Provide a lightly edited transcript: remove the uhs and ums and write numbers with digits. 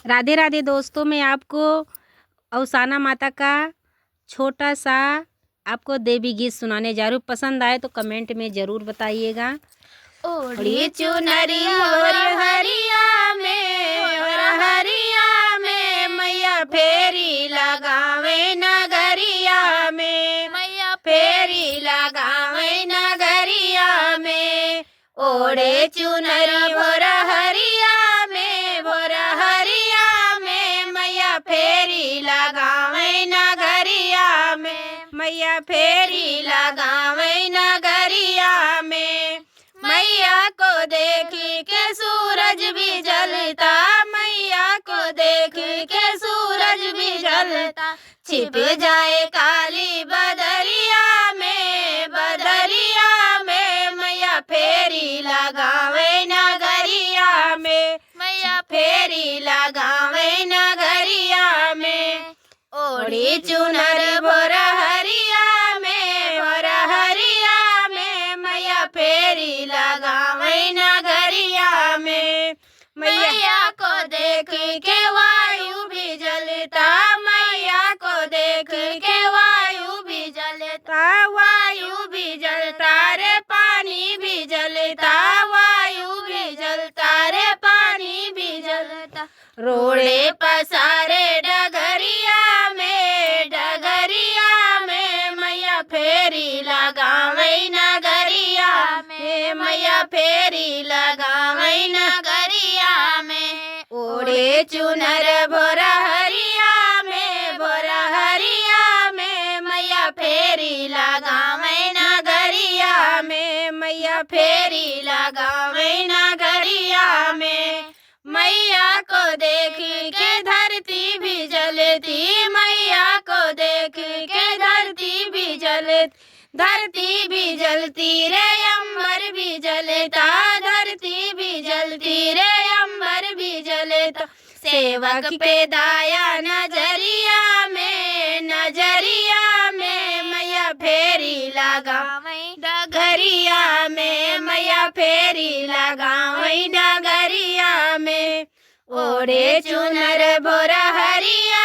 राधे राधे दोस्तों, मैं आपको अवसाना माता का छोटा सा आपको देवी गीत सुनाने जा रही हूँ। पसंद आए तो कमेंट में ज़रूर बताइएगा। ओढ़ी चुनरी और हरिया में मैया फेरी लगावे नगरिया में, मैया फेरी लगावे नगरिया में। ओढ़े चुनरी भोर हरिया में मैया फेरी लगावे नगरिया में, मैया फेरी लगावे नगरिया में। मैया को देखी के सूरज भी जलता, मैया को देखी के सूरज भी जलता। छिप जाए काली बदरिया में मैया फेरी लगावे नगरिया में, मैया फेरी लगावे नगरिया में। ओढ़ी चुनर भोर हरिया में मैया फेरी लगावे नगरिया में। मैया को देख के वायु भी जलता, मैया को देख के वायु भी जलता, वायु भी जलता रे पानी भी जलता, वायु भी जलता रे पानी भी जलता। रोड़े पसारे डगरिया में मैया फेरी लगावे नगरिया में, मैया फेरी लगावे नगरिया में। ओढ़े चुनर भोर हरिया में मैया फेरी लगावे नगरिया में, मैया फेरी लगावे नगरिया में। मैया को देखी के धरती भी जलती, मैया को देखी के धरती भी जलती रे अंबर भी जलता, धरती भी जलती रे अंबर भी जलता। सेवक पे दाया नजरिया में मैया फेरी लगावे डगरिया में, मैया फेरी लगावे डगरिया में। ओढ़े चुनर भोर हरिया